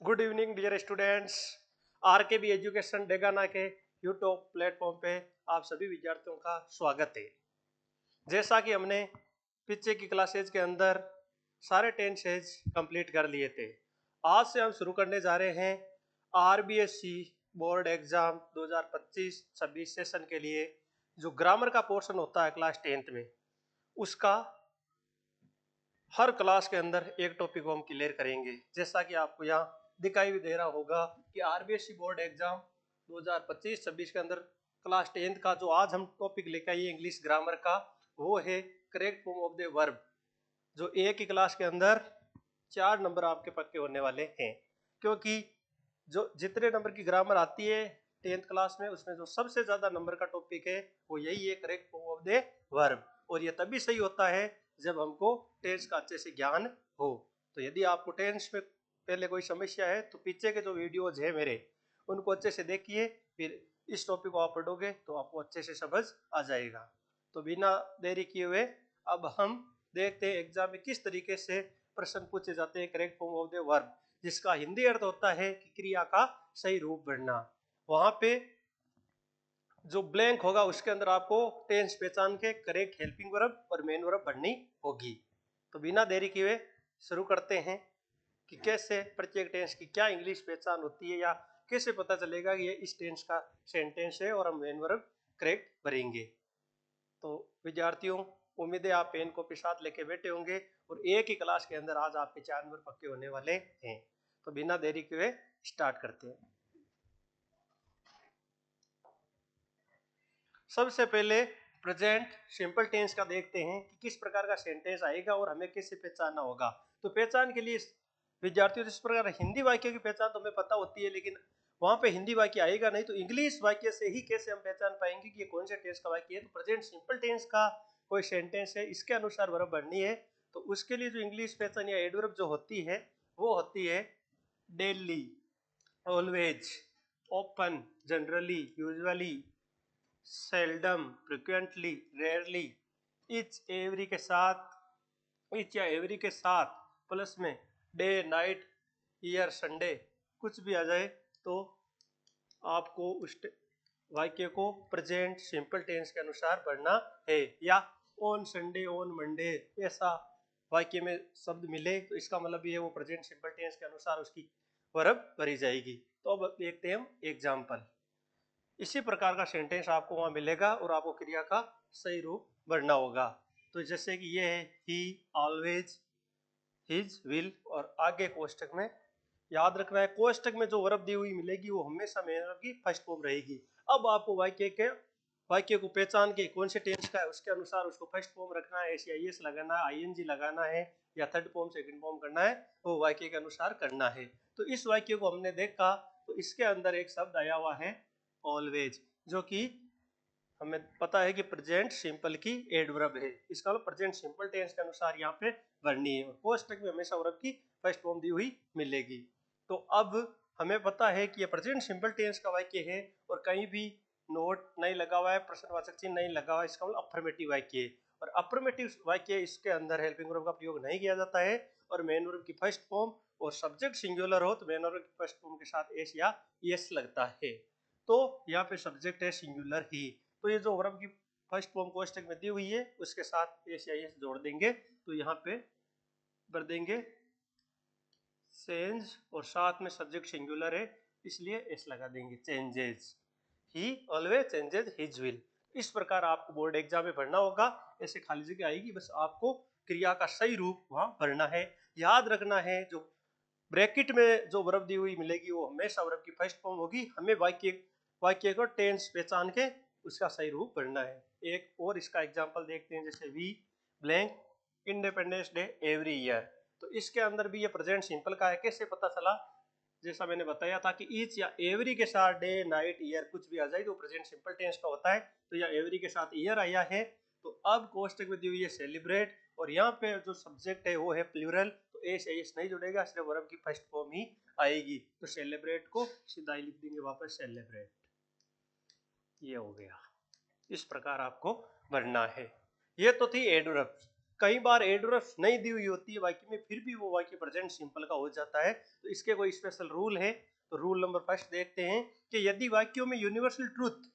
Good evening dear students. R K B education Degana के YouTube platform पे आप सभी विद्यार्थियों का स्वागत है। जैसा कि हमने पीछे की क्लासेज के अंदर सारे टेंसेज कंप्लीट कर लिए थे, आज से हम शुरू करने जा रहे हैं आरबीएससी बोर्ड एग्जाम 2025-26 सेशन के लिए जो ग्रामर का पोर्शन होता है क्लास 10th में, उसका हर क्लास के अंदर एक टॉपिक को हम क्लियर करेंगे। जैसा कि आपको यहाँ दिखाई भी दे रहा होगा कि आरबीएससी बोर्ड एग्जाम 2025-26 के अंदर क्लास 10th का जो आज हम टॉपिक लेकर आइए इंग्लिश ग्रामर का, वो है correct form of the verb, जो एक ही क्लास के अंदर 4 नंबर आपके पक्के होने वाले हैं। क्योंकि जो जितने नंबर की ग्रामर आती है 10th क्लास में, उसमें जो सबसे ज्यादा नंबर का टॉपिक है वो यही है correct form of the verb. और ये तभी सही होता है जब हमको टेंस का अच्छे से ज्ञान हो। तो यदि आपको टेंस में पहले कोई समस्या है तो पीछे के जो वीडियोज है मेरे, उनको अच्छे से देखिए, फिर इस टॉपिक को आप पढ़ोगे तो आपको अच्छे से समझ आ जाएगा। तो बिना देरी किए हुए अब हम देखते हैं एग्जाम में किस तरीके से प्रश्न पूछे जाते हैं correct form of the verb, जिसका हिंदी अर्थ होता है कि क्रिया का सही रूप बढ़ना। वहां पे जो ब्लैंक होगा उसके अंदर आपको टेंस पहचान के करेक्ट हेल्पिंग वर्ब और मेन वर्ब भरनी होगी। तो बिना देरी किए शुरू करते हैं कि कैसे प्रत्येक टेंस की क्या इंग्लिश पहचान होती है, या कैसे पता चलेगा कि ये इस टेंस का सेंटेंस है और हम मेन वर्ब करेक्ट भरेंगे। तो विद्यार्थियों, उम्मीद है आप पेन कॉपी साथ लेके बैठे होंगे और एक ही क्लास के अंदर आज आपके 4 नंबर पक्के होने वाले हैं। तो बिना देरी किए स्टार्ट करते हैं। सबसे पहले प्रेजेंट सिंपल टेंस का देखते हैं कि किस प्रकार का सेंटेंस आएगा और हमें कैसे पहचानना होगा। तो पहचान के लिए विद्यार्थियों, जिस प्रकार हिंदी वाक्य की पहचान तो हमें पता होती है, लेकिन वहां पे हिंदी वाक्य आएगा नहीं, तो इंग्लिश वाक्य से ही कैसे हम पहचान पाएंगे कि ये कौन से टेंस का वाक्य है। तो प्रेजेंट सिंपल टेंस का कोई सेंटेंस है, इसके अनुसार वर्ब बननी है। तो उसके लिए जो इंग्लिश पहचान या एडवर्ब जो होती है वो होती है daily, always, open, generally, usually, seldom, frequently, rarely, etch every के साथ, इच या एवरी के साथ प्लस में डे, नाइट, ईयर, संडे, कुछ भी आ जाए तो आपको उस वाक्य को प्रेजेंट सिंपल टेंस के अनुसार पढ़ना है। या ऑन संडे, ऑन मंडे, ऐसा वाक्य में शब्द मिले तो इसका मतलब ये वो प्रेजेंट सिंपल टेंस के अनुसार उसकी वर्ब भरी जाएगी। तो अब देखते हैं हम एग्जाम्पल। इसी प्रकार का सेंटेंस आपको वहां मिलेगा और आपको क्रिया का सही रूप भरना होगा। तो जैसे कि ये है ही ऑलवेज, हिज, विल, और आगे कोष्टक में याद रखना है कोष्टक में जो वर्ब दी हुई मिलेगी वो हमेशा मेन वर्ब की फर्स्ट फॉर्म रहेगी। अब आपको वाक्य को पहचान के कौन से टेंस का है उसके अनुसार उसको फर्स्ट फॉर्म रखना है, एस लगाना है, आईएनजी लगाना है, या थर्ड फॉर्म सेकंड फॉर्म करना है, वो वाक्य के अनुसार करना है। तो इस वाक्य को हमने देखा तो इसके अंदर एक शब्द आया हुआ है ऑलवेज, जो कि हमें पता है कि प्रेजेंट सिंपल की एडवर्ब है। इसका मतलब प्रेजेंट सिंपल टेंस के अनुसार यहाँ पे भरनी है और कोष्टक में हमेशा वर्ब की फर्स्ट फॉर्म दी हुई मिलेगी। तो अब हमें पता है कि ये प्रेजेंट सिंपल टेंस का वाक्य है और कहीं भी नोट नहीं लगा हुआ है, प्रश्नवाचक चिन्ह नहीं लगा हुआ है, इसका मतलब अफर्मेटिव वाक्य है। और अफर्मेटिव वाक्य इसके अंदर हेल्पिंग वर्ब का प्रयोग नहीं किया जाता है और मेन वर्ब की फर्स्ट फॉर्म और सब्जेक्ट सिंगुलर हो तो मेन वर्ब की फर्स्ट फॉर्म के साथ एस या एस लगता है। तो यहाँ पे सब्जेक्ट है सिंगुलर ही, तो ये जो वर्ब की फर्स्ट फॉर्म कोष्टक में दी हुई है उसके साथ एस या एस जोड़ देंगे। तो यहाँ पे भर देंगे चेंज और साथ में सब्जेक्ट सिंगुलर है इसलिए एस लगा देंगे, changes, he always changes his will. इस प्रकार आपको बोर्ड एग्जाम में भरना होगा, ऐसे खाली जगह आएगी, बस आपको क्रिया का सही रूप वहां भरना है। याद रखना है जो ब्रैकेट में जो वर्ब दी हुई मिलेगी वो हमेशा वर्ब की फर्स्ट फॉर्म होगी। हमें वाक्य को टेंस पहचान के उसका सही रूप भरना है। एक और इसका एग्जांपल देखते हैं, जैसे we blank independence day every year. तो इसके अंदर भी ये प्रेजेंट सिंपल का है। कैसे पता चला? जैसा मैंने बताया था कि ईच या एवरी के साथ डे, नाइट, ईयर कुछ भी आ जाए तो प्रेजेंट सिंपल टेंस का होता है। तो या एवरी के साथ ईयर आया है, तो अब कोष्टक में दी हुई है सेलिब्रेट और यहाँ पे जो सब्जेक्ट है वो है प्लूरल, तो एस एस नहीं जुड़ेगा, सिर्फ वर्ब की फर्स्ट फॉर्म ही आएगी। तो सेलिब्रेट को सीधा ही लिख देंगे वापस सेलिब्रेट। ये हो गया। इस प्रकार आपको भरना है। ये तो थी एडवर्ब। कई बार एडवर्ब नहीं दी हुई होती है वाक्य में, फिर भी वो वाक्य प्रेजेंट सिंपल का हो जाता है। तो इसके कोई स्पेशल रूल है? तो रूल नंबर फर्स्ट देखते हैं कि यदि वाक्यों में यूनिवर्सल ट्रूथ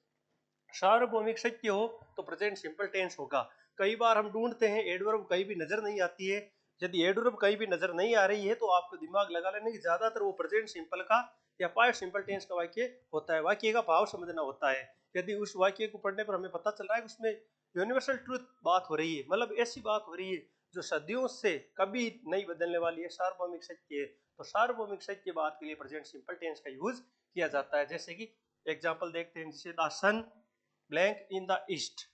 सार्वभौमिक सत्य हो तो प्रेजेंट सिंपल टेंस होगा। कई बार हम ढूंढते हैं एडवर्ब कहीं भी नजर नहीं आती है। यदि एडवर्ब कहीं भी नजर नहीं आ रही है तो आपको दिमाग लगा लेना कि ज्यादातर वो प्रेजेंट सिंपल का या पास्ट सिंपल टेंस का वाक्य होता है। वाक्य का भाव समझना होता है। यदि उस वाक्य को पढ़ने पर हमें पता चल रहा है कि उसमें यूनिवर्सल ट्रूथ बात हो रही है, मतलब ऐसी बात हो रही है जो सदियों से कभी नहीं बदलने वाली है, सार्वभौमिक सत्य है, तो सार्वभौमिक सत्य बात के लिए प्रेजेंट सिंपल टेंस का यूज किया जाता है। जैसे कि एग्जाम्पल देखते हैं, जैसे the sun blank in the east.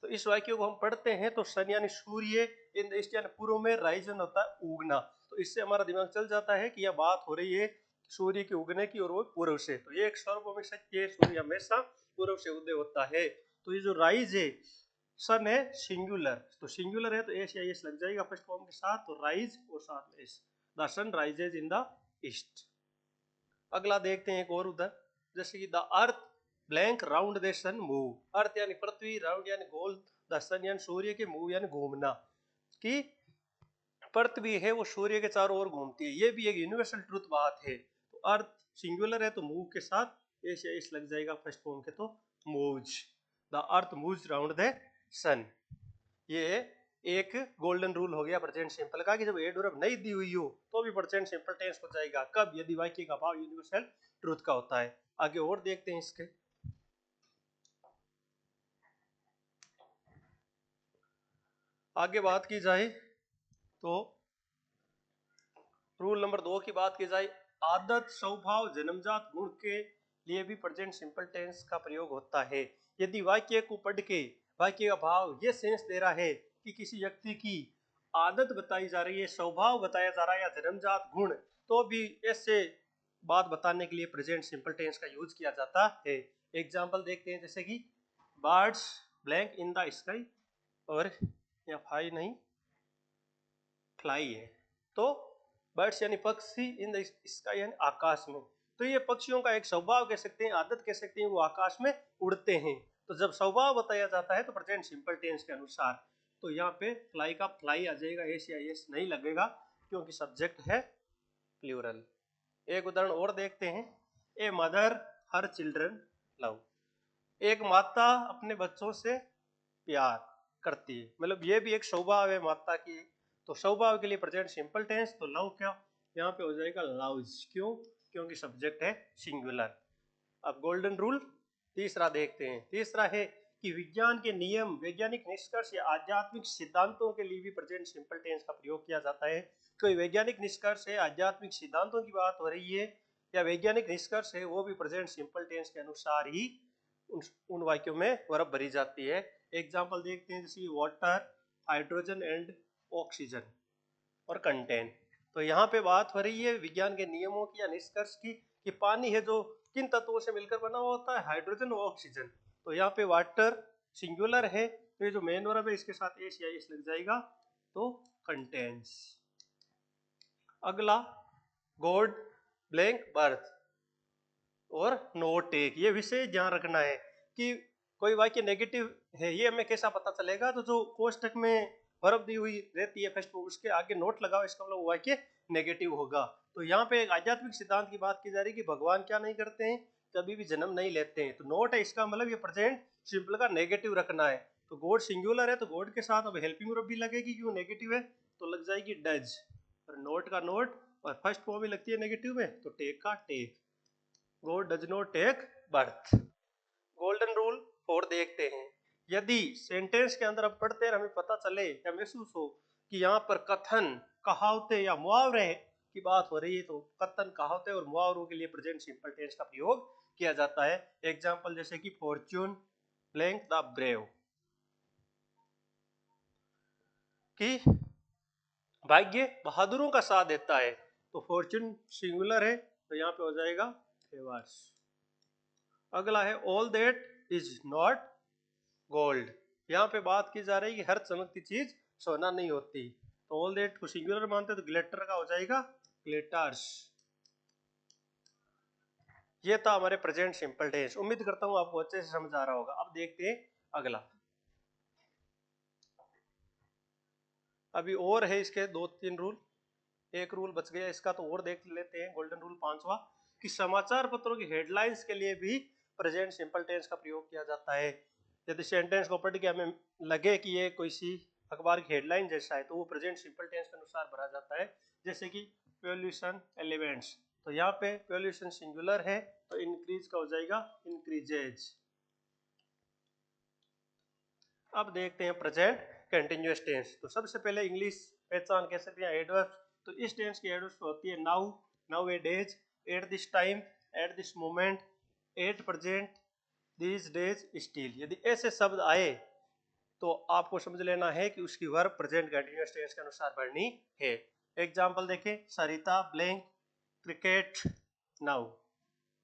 तो इस वाक्य को हम पढ़ते हैं तो सन यानी सूर्य, इन द ईस्ट यानी पूर्व में, राइजन होता है उगना। तो इससे हमारा दिमाग चल जाता है कि यह बात हो रही है सूर्य के उगने की और वो पूर्व से। तो ये एक सार्वभौमिक सत्य है, सूर्य हमेशा पूर्व से उदय होता है। तो ये जो राइज है, सन है सिंगुलर, तो सिंगुलर है तो एस या एस लग जाएगा फर्स्ट फॉर्म के साथ, तो राइज और साथ में as, the sun rises in the east. अगला देखते हैं एक और उधर, जैसे कि the earth blank round the sun move. Earth यानी पृथ्वी, राउंड यानी गोल, द सन यानी सूर्य के, मूव यानी घूमना, कि पृथ्वी है वो सूर्य के चारों ओर घूमती है। ये भी एक यूनिवर्सल ट्रूथ बात है। तो अर्थ सिंगुलर है तो मूव के साथ एस या एस लग जाएगा फर्स्ट फॉर्म के, तो moves, the earth moves round the sun. ये एक गोल्डन रूल हो गया प्रेजेंट सिंपल का कि जब एडवर्ब नहीं दी हुई हो तो भी प्रेजेंट सिंपल टेंस हो जाएगा। कब? यदि वाक्य का भाव यूनिवर्सल ट्रूथ का होता है। आगे और देखते हैं इसके। आगे बात की जाए तो रूल नंबर 2 की बात की जाए, आदत, स्वभाव, जन्मजात गुण के लिए भी प्रेजेंट सिंपल टेंस का प्रयोग होता है। यदि वाक्य को पढ़ के वाक्य का भाव ये सेंस दे रहा है कि किसी व्यक्ति की आदत बताई जा रही है, स्वभाव बताया जा रहा है या जन्मजात गुण, तो भी ऐसे बात बताने के लिए प्रेजेंट सिंपल टेंस का यूज किया जाता है। एग्जाम्पल देखते हैं, जैसे कि birds blank in the sky, और या फ्लाई नहीं, फ्लाई है, तो बर्ड्स यानी पक्षी, इन द स्काई यानी आकाश में। तो ये पक्षियों का एक स्वभाव कह सकते हैं, आदत कह सकते हैं, वो आकाश में उड़ते हैं। तो जब स्वभाव बताया जाता है तो प्रेजेंट सिंपल टेंस के अनुसार, तो यहाँ पे फ्लाई का फ्लाई आ जाएगा, एस या एस नहीं लगेगा क्योंकि सब्जेक्ट है प्लूरल। एक उदाहरण और देखते हैं, a mother her children love. एक माता अपने बच्चों से प्यार करती है, मतलब ये भी एक स्वभाव है माता की। तो स्वभाव के लिए प्रेजेंट सिंपल टेंस, तो लव क्या यहाँ पे हो जाएगा लव्स। क्यों? क्योंकि सब्जेक्ट है सिंगुलर। अब गोल्डन रूल तीसरा देखते हैं। तीसरा है कि विज्ञान के नियम, वैज्ञानिक निष्कर्ष या आध्यात्मिक सिद्धांतों के लिए भी प्रेजेंट सिंपल टेंस का प्रयोग किया जाता है। कोई वैज्ञानिक निष्कर्ष है, आध्यात्मिक सिद्धांतों की बात हो रही है या वैज्ञानिक निष्कर्ष है, वो भी प्रेजेंट सिंपल टेंस के अनुसार ही उन वाक्यों में वर्ब भरी जाती है। एग्जाम्पल देखते हैं, जैसे वाटर, हाइड्रोजन एंड ऑक्सीजन और कंटेन। तो यहाँ पे बात हो रही है विज्ञान के नियमों की या निष्कर्ष की कि पानी है जो किन तत्वों से मिलकर बना हुआ होता है, हाइड्रोजन और ऑक्सीजन। तो यहाँ पे वाटर सिंगुलर है तो ये जो मेन वर्ब है इसके साथ एस या एस लग जाएगा, तो कंटेन्स। अगला गॉड ब्लैंक बर्थ और नो टेक। ये विषय ध्यान रखना है कि कोई वाक्य नेगेटिव है ये हमें कैसा पता चलेगा, तो जो कोष्टक में वर्ब दी हुई रहती है फर्स्ट उसके आगे नोट लगाओ, इसका मतलब वो वाक्य नेगेटिव होगा। तो यहाँ पे एक आध्यात्मिक सिद्धांत की बात की जा रही है कि भगवान क्या नहीं करते हैं, कभी भी जन्म नहीं लेते हैं। तो नोट है, इसका मतलब ये प्रेजेंट सिंपल का नेगेटिव रखना है। तो गॉड सिंगुलर है तो गॉड के साथ अब हेल्पिंग वर्ब भी लगेगी, क्यों नेगेटिव है तो लग जाएगी डज, और नोट का नोट और फर्स्ट फॉर्म भी लगती है नेगेटिव में तो टेक का take. God does not take birth. Golden rule 4 देखते हैं। यदि सेंटेंस के अंदर हम पढ़ते हैं हमें पता चले या महसूस हो कि यहाँ पर कथन, कहावतें या मुहावरे की बात हो रही है, तो कथन, कहावतें और मुहावरों के लिए प्रेजेंट सिंपल टेंस का प्रयोग किया जाता है। एग्जाम्पल जैसे कि फॉर्च्यून ब्लैंक द ब्रेव, कि भाग्य बहादुरों का साथ देता है। तो फॉर्च्यून सिंगुलर है तो यहाँ पे हो जाएगा फेवर्स। अगला है all that is not gold. यहाँ पे बात की जा रही है कि हर चमकती चीज सोना नहीं होती। तो ऑल दैट को सिंगुलर मानते तो ग्लिटर का हो जाएगा ग्लिटर्स। ये था हमारे प्रेजेंट सिंपल टेंस। उम्मीद करता हूँ आपको अच्छे से समझ आ रहा होगा। अब देखते हैं अगला। अभी और है इसके 2-3 रूल, एक रूल बच गया इसका तो और देख लेते हैं। गोल्डन रूल 5वां, कि समाचार पत्रों की हेडलाइंस के लिए भी प्रेजेंट सिंपल टेंस का प्रयोग किया जाता है। यदि सेंटेंस को पढ़ के हमें लगे कि ये कोई सी अखबार की हेडलाइन जैसा है तो वो प्रेजेंट सिंपल टेंस के अनुसार भरा जाता है। जैसे कि पॉल्यूशन एलिमेंट्स, तो यहाँ पे पॉल्यूशन सिंगुलर है तो इंक्रीज का हो जाएगा इंक्रीजेज। अब देखते हैं प्रेजेंट कंटिन्यूअस टेंस। तो सबसे पहले इंग्लिश पहचान कैसे दिया, एडवर्ब। तो इस टेंस की एडवर्ब होती है now, now A days, eight this time, at this moment, at present, this days, still. यदि ऐसे शब्द आए तो आपको समझ लेना है कि उसकी वर्ब प्रेजेंट कंटिन्यूअस टेंस के अनुसार भरनी है। एग्जांपल देखें, सरिता ब्लैंक क्रिकेट नाउ।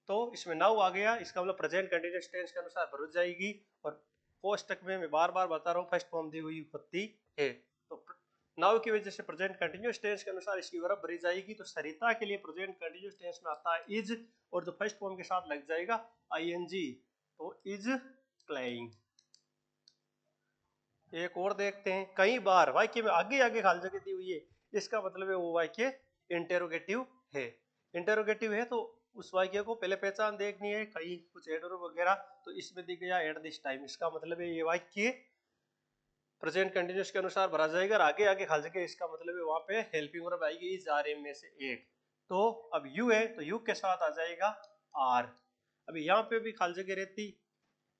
तो इसमें नाउ आ गया, इसका मतलब प्रेजेंट कंटिन्यूअस टेंस के अनुसार भर जाएगी। और कोष्टक में मैं बार बार बता रहा हूँ फर्स्ट फॉर्म दी हुई होती है। तो नाउ की वजह से प्रेजेंट कंटिन्यूअस टेंस के अनुसार इसकी वर्ब भरी जाएगी। तो सरिता के लिए प्रेजेंट कंटिन्यूअस टेंस में आता है इज, और जो फर्स्ट फॉर्म के साथ लग जाएगा आईएनजी, तो इज प्लेइंग। एक और देखते हैं, कई बार वाक्य में आगे आगे खाली जगह दी हुई है, इसका मतलब है वो वाक्य इंटेरोगेटिव है। इंटेरोगेटिव है तो उस वाक्य को पहले पहचान देखनी है, कहीं कुछ एडवर्ब वगैरह, तो इसमें दी गया एट दिस टाइम, इसका मतलब है ये वाक्य प्रेजेंट कंटिन्यूअस के अनुसार भरा जाएगा। और आगे आगे खाली जगह, इसका मतलब है वहां पे हेल्पिंग वर्ब आएगी इज आर एम में से एक। तो अब यू है तो यू के साथ आ जाएगा आर। अभी यहाँ पे भी खाली जगह रहती,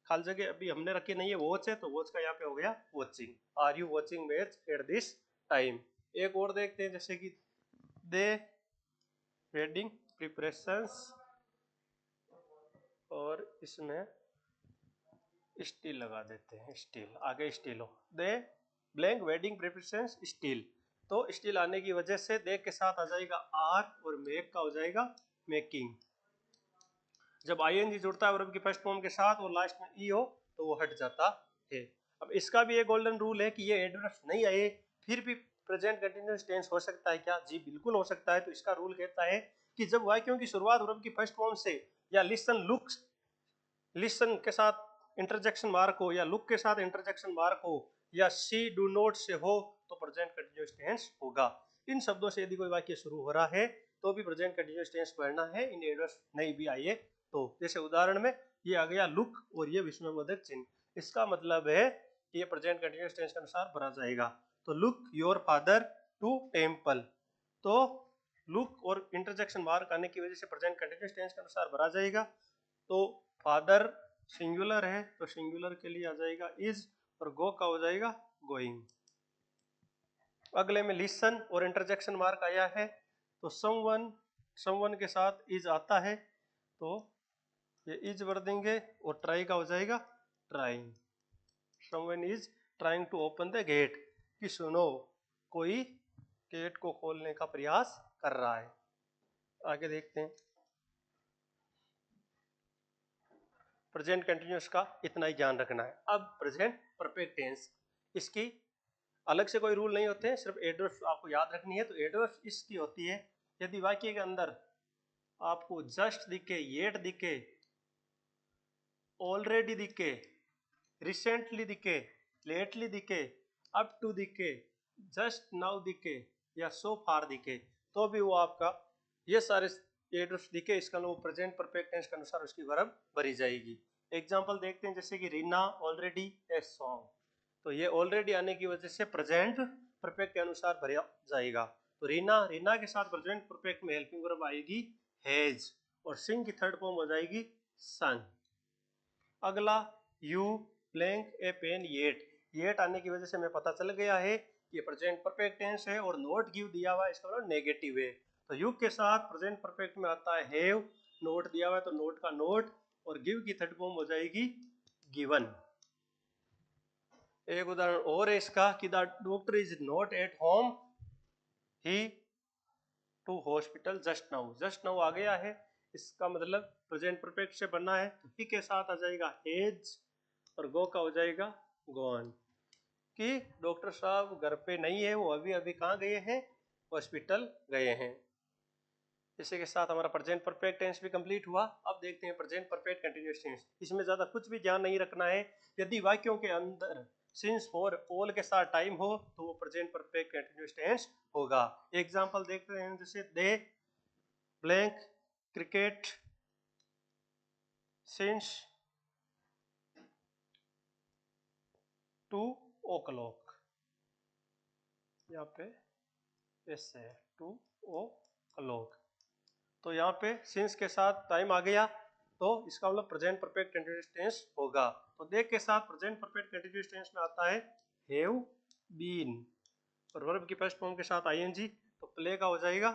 खाली जगह अभी हमने रखी नहीं है, वॉच है तो वॉच का यहाँ पे हो गया watching, are you watching match at this time. एक और देखते हैं, जैसे कि दे वेडिंग प्रिपरेशंस, और इसमें स्टिल लगा देते हैं, स्टिल आगे स्टिल हो, दे ब्लैंक वेडिंग प्रिपरेशंस स्टिल। तो स्टिल आने की वजह से दे के साथ आ जाएगा आर, और मेक का हो जाएगा मेकिंग। जब आईएनजी जुड़ता है वर्ब की फर्स्ट फॉर्म के साथ और लास्ट में ई हो तो वो हट जाता है। अब इसका भी एक गोल्डन रूल है कि ये एडवर्ब नहीं आए फिर भी प्रेजेंट कंटिन्यूअस टेंस हो सकता है क्या? जी बिल्कुल हो सकता है। तो इसका रूल कहता है कि जब वाक्यों की शुरुआत वर्ब की फर्स्ट फॉर्म से या लिसन लुक्स, लिसन के साथ इंटरजेक्शन मार्क हो, या लुक के साथ इंटरजेक्शन मार्क हो, या सी डू नॉट से हो, तो प्रेजेंट कंटिन्यूअस टेंस होगा। इन शब्दों से यदि कोई वाक्य शुरू हो रहा है तो भी प्रेजेंट कंटिन्यूअस टेंस पढ़ना है, इन एडवर्ब नहीं भी आइए तो। जैसे उदाहरण में ये आ गया लुक और ये विस्मयबोधक चिन्ह, इसका मतलब है कि ये प्रेजेंट कंटिन्यूअस टेंस के अनुसार भरा जाएगा। तो look your father to temple, तो लुक और इंटरजेक्शन मार्क आने की वजह से प्रेजेंट कंटिन्यूअस टेंस के अनुसार भरा जाएगा। तो फादर सिंगुलर है तो सिंगुलर के लिए आ जाएगा इज, और गो का हो जाएगा गोइंग। अगले में लिसन और इंटरजेक्शन मार्क आया है तो समवन, समवन के साथ इज आता है तो ये इज भर देंगे, और ट्राई का हो जाएगा trying. Someone is trying to open the gate, कि सुनो कोई गेट को खोलने का प्रयास कर रहा है। आगे देखते हैं, प्रेजेंट कंटिन्यूअस का इतना ही ध्यान रखना है। अब प्रेजेंट परफेक्ट टेंस, इसकी अलग से कोई रूल नहीं होते हैं, सिर्फ एडवर्ब आपको याद रखनी है। तो एडवर्ब इसकी होती है यदि वाक्य के अंदर आपको जस्ट दिखे, येट दिखे, ऑलरेडी दिखे, रिसेंटली दिखे, लेटली दिखे, अप टू दिखे, जस्ट नाउ दिखे, या सो फार दिखे, तो भी वो आपका ये सारे एडवर्ब्स दिखे, इसका वो प्रेजेंट परफेक्ट टेंस के अनुसार उसकी वर्ब भरी जाएगी। एग्जांपल देखते हैं, जैसे कि रीना ऑलरेडी ए सॉन्ग, तो ये ऑलरेडी आने की वजह से प्रेजेंट परफेक्ट के अनुसार भरा जाएगा। तो रीना, रीना के साथ प्रेजेंट परफेक्ट में हेल्पिंग वर्ब आएगी हैज, और सिंग की थर्ड फॉर्म हो जाएगी सन। अगला you blank a pen yet, yet आने की वजह से हमें पता चल गया है ये प्रेजेंट परफेक्ट टेंस है, और नॉट गिव दिया हुआ है इसका मतलब नेगेटिव है। तो यू के साथ प्रेजेंट परफेक्ट में आता है हैव, नोट दिया हुआ है तो नोट का नोट, और गिव की थर्ड फॉर्म हो जाएगी गिवन। एक उदाहरण और है इसका कि the doctor is not at home, he to hospital just now, just now आ गया है, इसका मतलब प्रेजेंट परफेक्ट से बनना है तो ही के साथ आ जाएगा हेज, और गो का हो जाएगा गॉन, कि डॉक्टर साहब घर पे नहीं है, वो अभी अभी कहाँ गए हैं, हॉस्पिटल गए हैं। इसी के साथ हमारा प्रेजेंट परफेक्ट टेंस भी कंप्लीट हुआ। अब देखते हैं प्रेजेंट परफेक्ट कंटीन्यूअस टेंस। इसमें ज्यादा कुछ भी ध्यान नहीं रखना है। यदि वाक्यों के अंदर सिंस फॉर ऑल के साथ टाइम हो तो वो प्रेजेंट परफेक्ट कंटिन्यूअस टेंस होगा। एग्जांपल देखते हैं, जैसे दे ब्लैंक क्रिकेट सिंस 2 o'clock। यहाँ पे ऐसे 2 o'clock, तो यहाँ पे सिंस के साथ टाइम आ गया तो इसका मतलब प्रेजेंट परफेक्ट कंटीन्यूअस टेंस होगा। तो देख के साथ प्रेजेंट परफेक्ट कंटीन्यूअस टेंस में आता है हैव बीन, और वर्ब की फर्स्ट फॉर्म के साथ आईएनजी, तो प्ले का हो जाएगा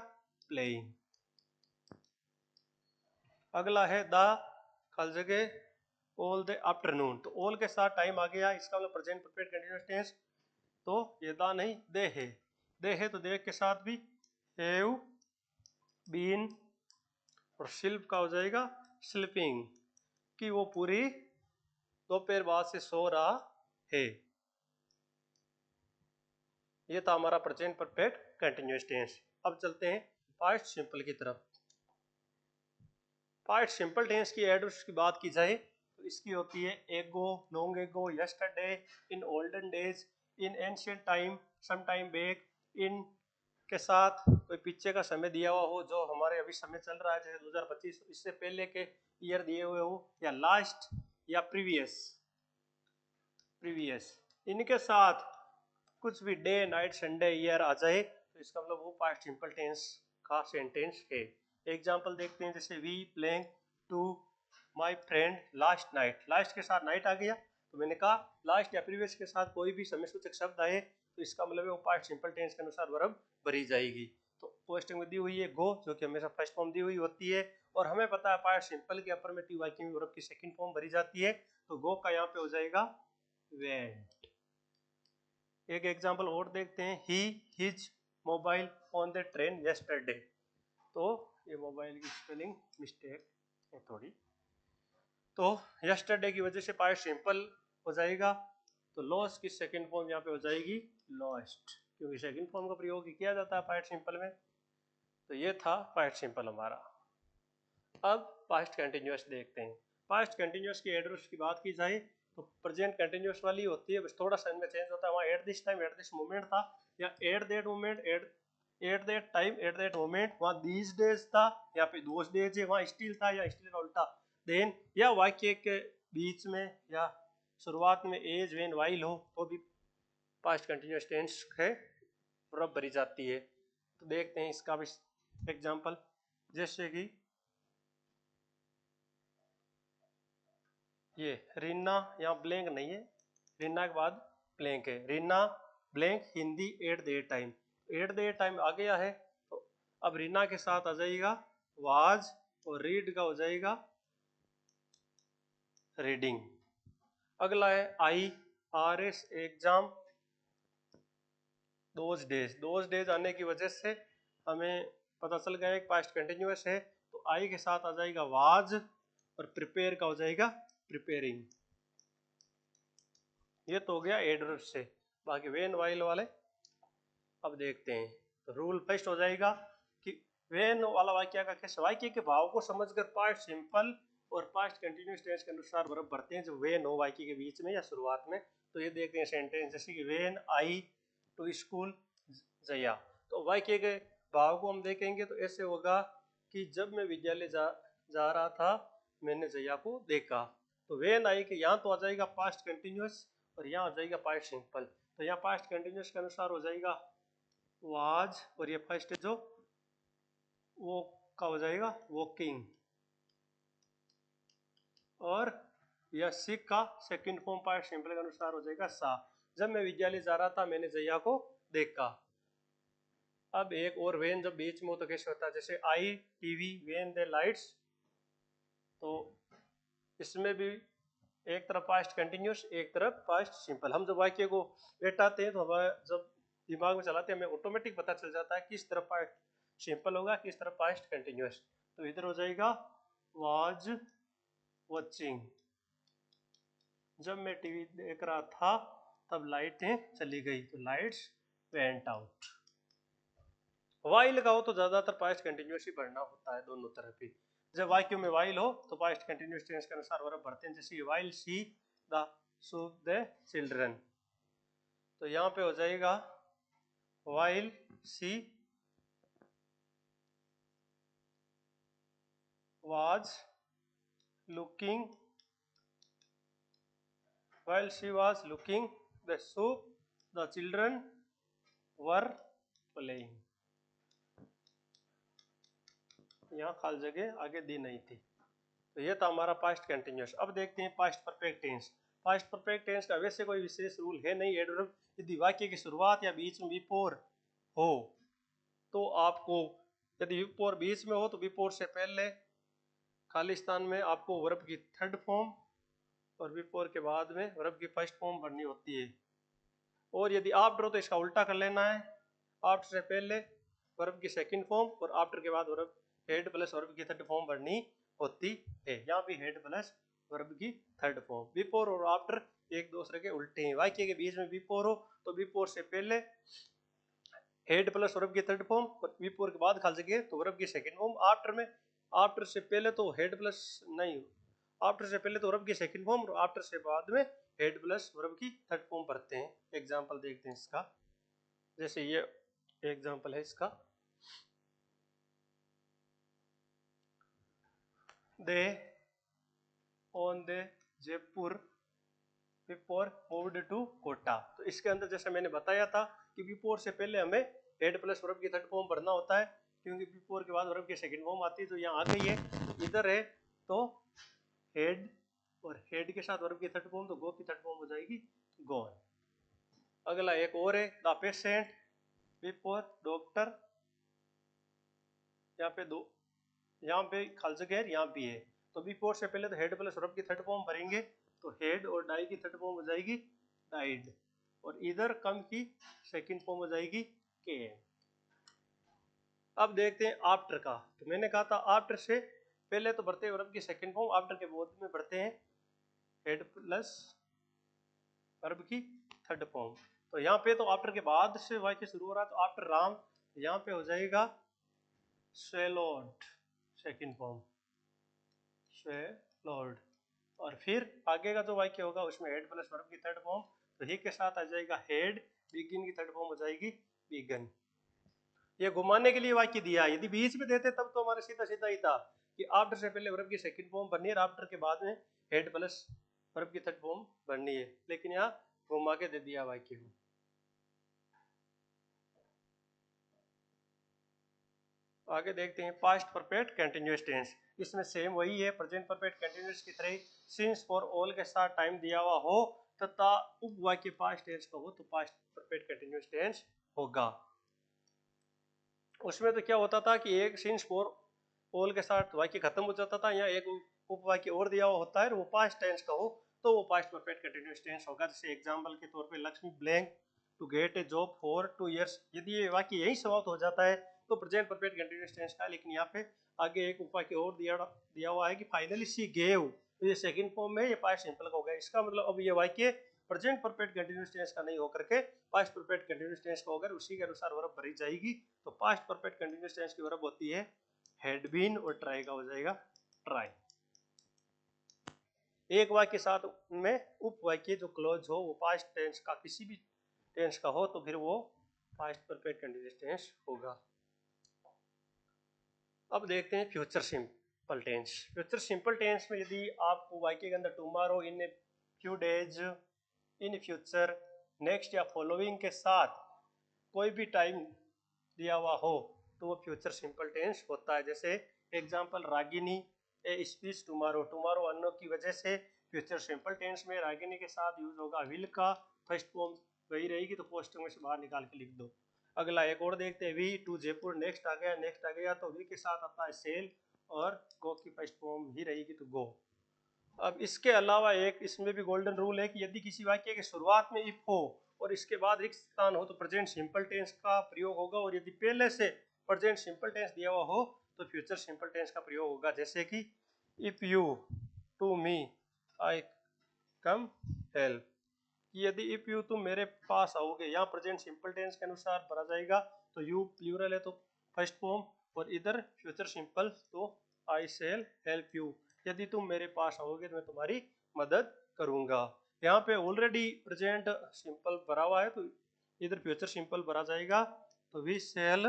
प्लेइंग। अगला है द खाली जगह ऑल द आफ्टरनून, तो ऑल के साथ टाइम आ गया, इसका मतलब प्रेजेंट परफेक्ट कंटीन्यूअस टेंस, तो ये द नहीं दे है, दे है तो दे के साथ भी हैव बीन, और स्लीप का हो जाएगा स्लीपिंग, कि वो पूरी दोपहर बाद से सो रहा है। ये था हमारा प्रेजेंट परफेक्ट कंटीन्यूअस टेंस। अब चलते हैं पास्ट सिंपल की तरफ। पास्ट सिंपल टेंस की एडवर्ब्स की बात की जाए तो इसकी होती है ago, long ago, yesterday, in olden days, in ancient time, some time back. इन के साथ कोई पीछे का समय दिया हुआ हो जो हमारे अभी समय चल रहा है, जैसे 2025, इससे पहले के ईयर दिए हुए हो, या लास्ट या प्रीवियस प्रीवियस। इनके साथ कुछ भी डे, नाइट, संडे, ईयर आ जाए तो इसका मतलब वो पास्ट सिंपल टेंस का सेंटेंस है। एग्जांपल देखते हैं, जैसे we playing to my friend last night, last के साथ नाइट आ गया तो मैंने कहा लास्ट या प्रीवियस के साथ कोई भी समय सूचक शब्द आए तो इसका मतलब वो पास्ट सिंपल टेंस के अनुसार वर्ब भरी जाएगी। तो पोस्टिंग में दी हुई है गो, जो कि हमेशा फर्स्ट फॉर्म दी हुई होती है, और हमें पता है पास्ट सिंपल के अफर्मेटिव वाक्य में वर्ब की सेकंड फॉर्म भरी जाती है, तो गो का यहाँ पे हो जाएगा वेंट। एक एग्जांपल और देखते हैं, he his mobile on the train yesterday, तो ये मोबाइल की स्पेलिंग मिस्टेक है थोड़ी, तो यस्टरडे की वजह से पास्ट सिंपल हो जाएगा, तो लॉस की सेकंड फॉर्म यहाँ पे हो जाएगी लॉस्ट, क्योंकि सेकंड फॉर्म का प्रयोग किया जाता है पास्ट सिंपल में। तो ये था पास्ट सिंपल हमारा। अब पास्ट कंटिन्यूअस देखते हैं। पास्ट कंटिन्यूअस की एडवर्ब्स की बात की जाए तो प्रेजेंट कंटिन्यूअस वाली होती है, बस थोड़ा सा इनमें चेंज होता है, वहाँ eight this time at this moment था, या at that moment at that time at that moment, वहाँ दीज डेज था, यहाँ पे दोज डेज है, वहाँ स्टिल था या स्टिल का उल्टा देन, या वाक्य के बीच में या शुरुआत में एज वेन वाइल हो तो भी पास्ट कंटिन्यूअस टेंस है वर्ब भरी जाती है। तो देखते हैं इसका भी एग्जांपल, जैसे कि ये रीना, यहाँ ब्लैंक नहीं है, रीना के बाद ब्लैंक है, Reena blank Hindi at the time, at the time आ गया है, तो अब रीना के साथ आ जाएगा वाज, और रीड का हो जाएगा रीडिंग। अगला है I R S exam those days आने की वजह से हमें पता चल गया एक पास्ट कंटिन्यूअस है, तो आई के साथ आ जाएगा वाज, और प्रिपेयर का हो जाएगा प्रिपेयरिंग। ये तो हो गया एडवर्ब से। बाकी वेन वाइल वाले अब देखते हैं। तो रूल फर्स्ट हो जाएगा कि वेन वाला वाक्य का कैसे, वाक्य के भाव को समझकर पास्ट सिंपल और पास्ट कंटिन्यूअस टेंस के अनुसार वर्ब भरते हैं जो वेन हो वाक्य के बीच में या शुरुआत में। तो ये देखते हैं सेंटेंस, जैसे कि वेन आई टू स्कूल जया, तो वाक्य के भाव को हम देखेंगे तो ऐसे होगा कि जब मैं विद्यालय जा रहा था मैंने जया को देखा। तो वेन आई के यहाँ तो आ जाएगा पास्ट कंटिन्यूअस, और यहाँ हो जाएगा पास्ट सिंपल, तो यहाँ पास्ट कंटिन्यूअस के अनुसार हो जाएगा वाज, और ये फर्स्ट जो वो का हो जाएगा वॉकिंग, और यह सिक का सेकंड फॉर्म पास्ट सिंपल के अनुसार हो जाएगा सा। जब मैं विद्यालय जा रहा था मैंने जया को देखा। अब एक और वेन जब बीच में हो तो कैसे होता है, जैसे आई टीवी वेन द लाइट्स, तो इसमें भी एक तरफ पास्ट कंटिन्यूअस एक तरफ पास्ट सिंपल। हम जब वाक्य को बैठाते हैं तो हमारे जब दिमाग में चलाते हैं हमें ऑटोमेटिक पता चल जाता है किस तरफ पास्ट सिंपल होगा किस तरफ पास्ट कंटिन्यूअस। तो इधर हो जाएगा वाज वॉचिंग, जब मैं टीवी देख रहा था तब लाइटें चली गई, तो लाइट्स वेंट आउट। वाइल का हो तो ज्यादातर पास्ट कंटिन्यूअस ही भरना होता है दोनों तरफ ही। जब वाक्य में वाइल हो तो पास्ट कंटिन्यूअस टेंस के अनुसार वर्ब भरते हैं, जैसे while see the so the children, तो यहाँ पे हो जाएगा while she was looking the soup, the children were playing. यहाँ खाली जगह आगे दी नहीं थी। तो ये था हमारा पास्ट कंटिन्यूअस। अब देखते हैं past perfect tense. Past perfect tense का वैसे कोई विशेष रूल है नहीं। एडवर्ब यदि वाक्य की शुरुआत या बीच में बिफोर हो तो आपको, यदि बिफोर बीच में हो तो बिफोर से पहले खाली स्थान में आपको वर्ब की थर्ड फॉर्म और बिफोर के बाद में वर्ब की फर्स्ट फॉर्म भरनी होती है। और यदि आफ्टर हो तो इसका उल्टा कर लेना है। आफ्टर से पहले वर्ब की सेकंड फॉर्म और आफ्टर के बाद वर्ब हेड प्लस वर्ब की थर्ड फॉर्म भरनी होती है। यहाँ भी हेड प्लस वर्ब की थर्ड फॉर्म। बिफोर और आफ्टर एक दूसरे के उल्टे हैं। वाक्य के बीच में बिफोर हो तो बिफोर से पहले हेड प्लस वर्ब की थर्ड फॉर्म और बिफोर के बाद खाली जगह तो वर्ब की सेकंड फॉर्म। आफ्टर में आफ्टर से पहले तो हेड प्लस नहीं, आफ्टर से पहले तो वर्ब की सेकंड फॉर्म और आफ्टर से बाद में हेड प्लस वर्ब की थर्ड फॉर्म भरते हैं। एग्जांपल देखते हैं इसका। जैसे ये एग्जांपल है इसका, they on the Jaipur before moved to Kota. तो इसके अंदर जैसे मैंने बताया था कि बिफोर से पहले हमें हेड प्लस वर्ब की थर्ड फॉर्म भरना होता है, क्योंकि बिफोर के बाद वर्ब की सेकंड फॉर्म आती है। तो यहाँ आ गई है, इधर है तो हेड और हेड के साथ वर्ब की थर्ड फॉर्म, तो गो की थर्ड फॉर्म हो जाएगी गॉन। अगला एक और है, द पेशेंट बिफोर डॉक्टर। यहाँ पे दो, यहाँ पे खाली जगह यहाँ भी है। तो बिफोर से पहले तो हेड प्लस वर्ब की थर्ड फॉर्म भरेंगे, तो हेड और डाई की थर्ड फॉर्म हो जाएगी डाइड, और इधर कम की सेकंड फॉर्म हो जाएगी के। अब देखते हैं आफ्टर का। तो मैंने कहा था आफ्टर से पहले तो भरते हैं वर्ब की सेकंड फॉर्म, आफ्टर के बाद में भरते हैं हेड प्लस वर्ब की थर्ड फॉर्म। तो यहाँ पे तो आफ्टर के बाद से वाक्य शुरू हो रहा है, तो आफ्टर राम यहाँ पे हो जाएगा स्वेलोड सेकंड फॉर्म स्वेलोड। और फिर आगे का जो वाक्य होगा उसमें हेड प्लस वर्ब की थर्ड फॉर्म, तो ही के साथ आ जाएगा हेड, बिगिन की थर्ड फॉर्म हो जाएगी बिगन। ये घुमाने के लिए वाक्य दिया। यदि बीच में देते तब तो हमारे सीधा सीधा ही था कि आफ्टर से पहले वर्ब की सेकंड फॉर्म भरनी है, आफ्टर के बाद में हेड प्लस वर्ब की थर्ड फॉर्म भरनी है, लेकिन यहाँ घुमा के दे दिया वाक्य को। आगे देखते हैं पास्ट परफेक्ट कंटिन्यूअस टेंस। इसमें सेम वही है, प्रेजेंट परफेक्ट कंटिन्यूअस की तरह सिंस फॉर ऑल के साथ टाइम दिया हुआ हो तथा उपवाक्य पास्ट टेंस का हो तो पास्ट परफेक्ट कंटिन्यूअस टेंस होगा। उसमें तो क्या होता था कि एक सिंस फॉर ऑल के साथ वाक्य खत्म हो जाता था, यहाँ एक उपवाक्य और दिया हुआ होता है, वो पास्ट टेंस का हो तो वो पास्ट परफेक्ट कंटिन्यूअस टेंस होगा। जैसे एग्जांपल के तौर पे Lakshmi blank to get a job for 2 years। यदि ये वाक्य यही समाप्त हो जाता है तो प्रेजेंट परफेक्ट कंटिन्यूअस टेंस का। लेकिन यहाँ पे आगे एक उपवाक्य और दिया हुआ है कि फाइनली शी गेव, तो ये सेकंड फॉर्म में ये पास्ट सिंपल का हो गया। इसका मतलब अब ये वाक्य प्रेजेंट परफेक्ट कंटिन्यूअस टेंस का नहीं होकर के पास्ट परफेक्ट कंटिन्यूअस टेंस का होगा, उसी के अनुसार वर्ब भरी जाएगी। तो पास्ट परफेक्ट कंटिन्यूअस टेंस की वर्ब होती है हैड बीन और ट्राई का हो जाएगा ट्राई। एक वाक्य साथ में उपवाक्य जो क्लोज हो वो पास्ट टेंस का किसी भी टेंस का हो तो फिर वो पास्ट परफेक्ट कंटिन्यूअस टेंस होगा। अब देखते हैं future simple tense. Future simple tense में यदि आपको वाक्य के अंदर tomorrow, in a few days, in future, next या फॉलोइंग के साथ कोई भी टाइम दिया हुआ हो तो वो फ्यूचर सिंपल टेंस होता है। जैसे example Ragini a speech tomorrow, tomorrow अन्नो की वजह से फ्यूचर सिंपल टेंस में रागिनी के साथ यूज होगा विल का, फर्स्ट फॉर्म वही रहेगी तो पोस्ट में से बाहर निकाल के लिख दो। अगला एक और देखते हैं, वी टू जयपुर, नेक्स्ट आ गया, नेक्स्ट आ गया तो वी के साथ आता है सेल और गो की फर्स्ट फॉर्म ही रहेगी तो गो। अब इसके अलावा एक इसमें भी गोल्डन रूल है कि यदि किसी वाक्य की शुरुआत में इफ हो और इसके बाद रिक्त स्थान हो तो प्रेजेंट सिंपल टेंस का प्रयोग होगा, और यदि पहले से प्रेजेंट सिंपल टेंस दिया हुआ हो तो फ्यूचर सिंपल टेंस का प्रयोग होगा। जैसे कि if you to me I come help, यदि इफ यू तुम मेरे पास आओगे, यहाँ प्रेजेंट सिंपल टेंस के अनुसार भरा जाएगा। तो यू प्लूरल है तो फर्स्ट फॉर्म, और इधर फ्यूचर सिंपल तो आई शैल हेल्प यू, यदि तुम मेरे पास आओगे तो मैं तुम्हारी मदद करूंगा। यहाँ पे ऑलरेडी प्रेजेंट सिंपल भरा हुआ है, तो इधर फ्यूचर सिंपल भरा जाएगा। तो वी सेल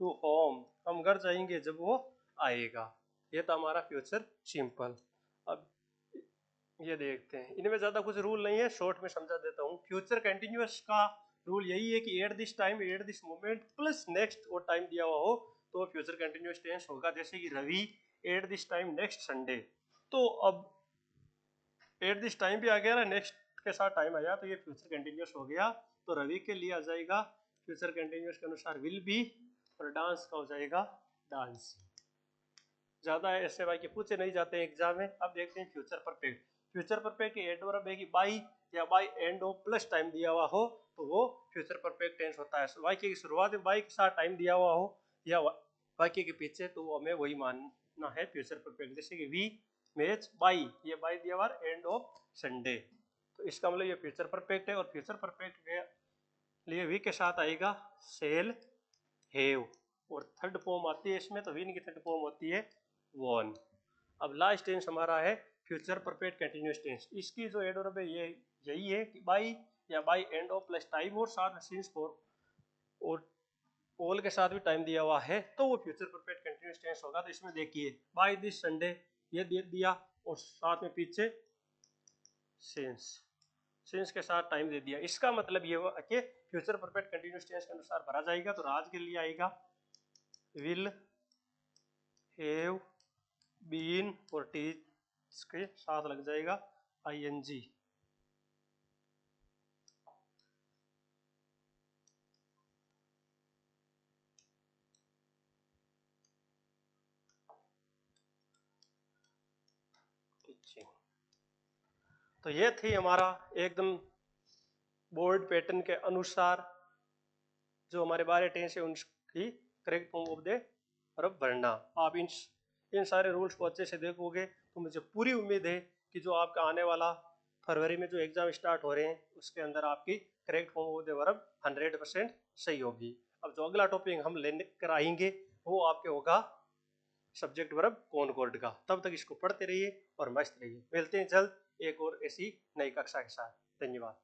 टू होम, हम घर जाएंगे जब वो आएगा। ये तो हमारा फ्यूचर सिंपल। अब ये देखते हैं, इनमें ज्यादा कुछ रूल नहीं है, शॉर्ट में समझा देता हूँ। फ्यूचर कंटिन्यूअस का रूल यही है कि eight this time, at this moment plus next और टाइम दिया हुआ हो तो फ्यूचर कंटिन्यूअस टेंस होगा। जैसे कि Ravi at this time next Sunday, तो अब एट दिस टाइम भी आ गया ना, नेक्स्ट के साथ टाइम आया तो ये फ्यूचर कंटिन्यूअस हो गया। तो रवि के लिए आ जाएगा फ्यूचर कंटिन्यूअस के अनुसार विल बी, और डांस का हो जाएगा डांस। ज्यादा ऐसे वाक्य पूछे नहीं जाते एग्जाम में। अब देखते हैं फ्यूचर परफेक्ट। फ्यूचर परफेक्ट के एड वर्ब है कि बाई या by end of plus time दिया हुआ हो तो वो फ्यूचर परफेक्ट टेंस होता है। वाक्य की शुरुआत में बाई के साथ टाइम दिया हुआ हो या वाक्य के पीछे, तो हमें वही मानना है फ्यूचर परफेक्ट। जैसे कि वी मैच बाई, ये बाई दिया हुआ एंड ऑफ संडे, तो इसका मतलब ये फ्यूचर परफेक्ट है। और फ्यूचर परफेक्ट के लिए वी के साथ आएगा सेल, हैव, और थर्ड फॉर्म आती है इसमें, तो विन की थर्ड फॉर्म होती है वॉन। अब लास्ट टेंस हमारा है फ्यूचर परफेक्ट कंटिन्यूअस टेंस। इसकी जो एडवर्ब है ये यही है कि बाई या by end of plus time और साथ में सिंस फॉर और ऑल के साथ भी टाइम दिया हुआ है तो वो फ्यूचर परफेक्ट कंटिन्यूअस टेंस होगा। तो इसमें देखिए बाई दिस संडे ये दे दिया और साथ में पीछे सिंस के साथ टाइम दे दिया। इसका मतलब ये हुआ कि फ्यूचर परफेक्ट कंटिन्यूअस टेंस के अनुसार भरा जाएगा। तो आज के लिए आएगा विल हैव बीन, और टीच के साथ लग जाएगा आईएनजी। तो ये थी हमारा एकदम बोर्ड पैटर्न के अनुसार जो हमारे 12 टेंस है उनकी correct form of the verb भरना। आप इन सारे रूल्स को अच्छे से देखोगे तो मुझे पूरी उम्मीद है कि जो आपका आने वाला फरवरी में जो एग्जाम स्टार्ट हो रहे हैं उसके अंदर आपकी correct form of the verb 100% सही होगी। अब जो अगला टॉपिक हम लेकर आएंगे वो आपके होगा सब्जेक्ट वर्ब कॉनकॉर्ड का। तब तक इसको पढ़ते रहिए और मस्त रहिए। मिलते हैं जल्द एक और ऐसी नई कक्षा के साथ। धन्यवाद।